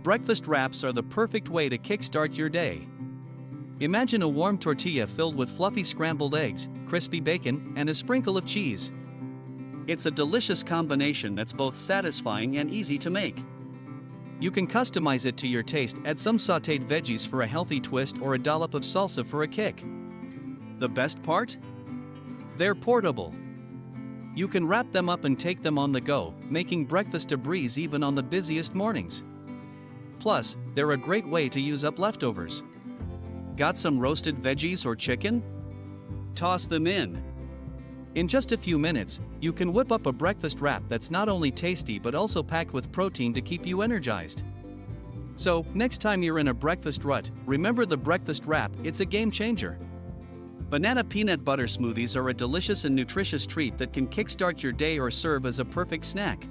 Breakfast wraps are the perfect way to kickstart your day. Imagine a warm tortilla filled with fluffy scrambled eggs, crispy bacon, and a sprinkle of cheese. It's a delicious combination that's both satisfying and easy to make. You can customize it to your taste, add some sautéed veggies for a healthy twist or a dollop of salsa for a kick. The best part? They're portable. You can wrap them up and take them on the go, making breakfast a breeze even on the busiest mornings. Plus, they're a great way to use up leftovers. Got some roasted veggies or chicken? Toss them in. In just a few minutes, you can whip up a breakfast wrap that's not only tasty but also packed with protein to keep you energized. So, next time you're in a breakfast rut, remember the breakfast wrap, it's a game changer. Banana peanut butter smoothies are a delicious and nutritious treat that can kickstart your day or serve as a perfect snack.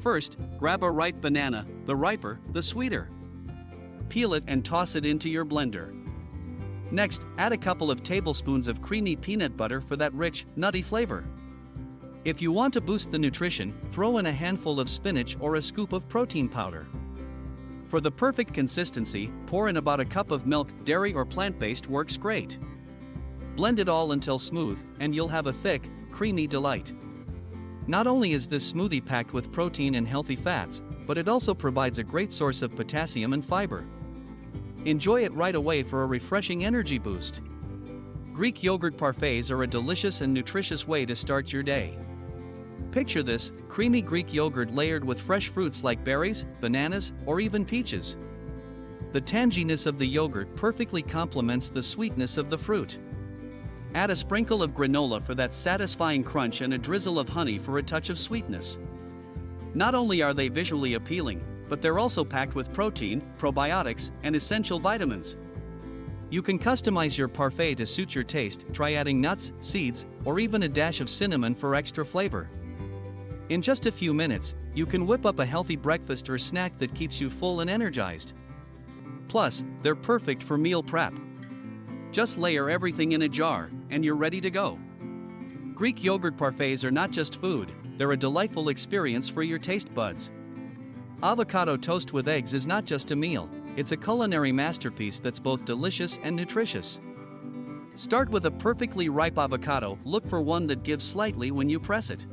First, grab a ripe banana, the riper, the sweeter. Peel it and toss it into your blender. Next, add a couple of tablespoons of creamy peanut butter for that rich, nutty flavor. If you want to boost the nutrition, throw in a handful of spinach or a scoop of protein powder. For the perfect consistency, pour in about a cup of milk. Dairy or plant-based works great. Blend it all until smooth, and you'll have a thick, creamy delight. Not only is this smoothie packed with protein and healthy fats, but it also provides a great source of potassium and fiber. Enjoy it right away for a refreshing energy boost. Greek yogurt parfaits are a delicious and nutritious way to start your day. Picture this, creamy Greek yogurt layered with fresh fruits like berries, bananas, or even peaches. The tanginess of the yogurt perfectly complements the sweetness of the fruit. Add a sprinkle of granola for that satisfying crunch and a drizzle of honey for a touch of sweetness. Not only are they visually appealing, but they're also packed with protein, probiotics, and essential vitamins. You can customize your parfait to suit your taste. Try adding nuts, seeds, or even a dash of cinnamon for extra flavor. In just a few minutes, you can whip up a healthy breakfast or snack that keeps you full and energized. Plus, they're perfect for meal prep. Just layer everything in a jar, and you're ready to go. Greek yogurt parfaits are not just food, they're a delightful experience for your taste buds. Avocado toast with eggs is not just a meal, it's a culinary masterpiece that's both delicious and nutritious. Start with a perfectly ripe avocado. Look for one that gives slightly when you press it.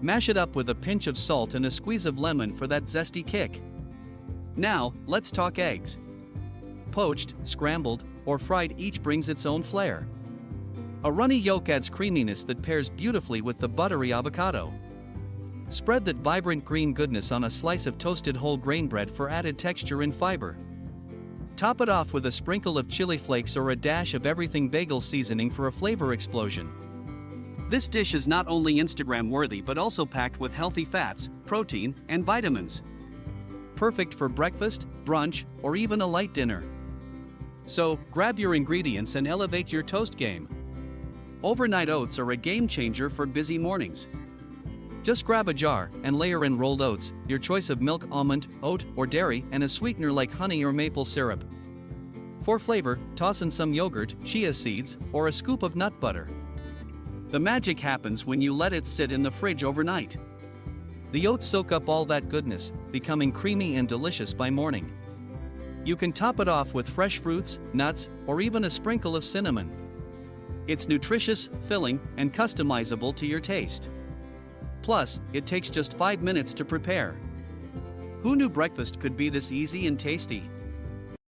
Mash it up with a pinch of salt and a squeeze of lemon for that zesty kick. Now, let's talk eggs. Poached, scrambled, or fried, each brings its own flair. A runny yolk adds creaminess that pairs beautifully with the buttery avocado. Spread that vibrant green goodness on a slice of toasted whole grain bread for added texture and fiber. Top it off with a sprinkle of chili flakes or a dash of everything bagel seasoning for a flavor explosion. This dish is not only Instagram worthy but also packed with healthy fats, protein, and vitamins. Perfect for breakfast, brunch, or even a light dinner. So, grab your ingredients and elevate your toast game. Overnight oats are a game changer for busy mornings. Just grab a jar and layer in rolled oats, your choice of milk, almond, oat, or dairy, and a sweetener like honey or maple syrup. For flavor, toss in some yogurt, chia seeds, or a scoop of nut butter. The magic happens when you let it sit in the fridge overnight. The oats soak up all that goodness, becoming creamy and delicious by morning. You can top it off with fresh fruits, nuts, or even a sprinkle of cinnamon. It's nutritious, filling, and customizable to your taste. Plus, it takes just 5 minutes to prepare. Who knew breakfast could be this easy and tasty?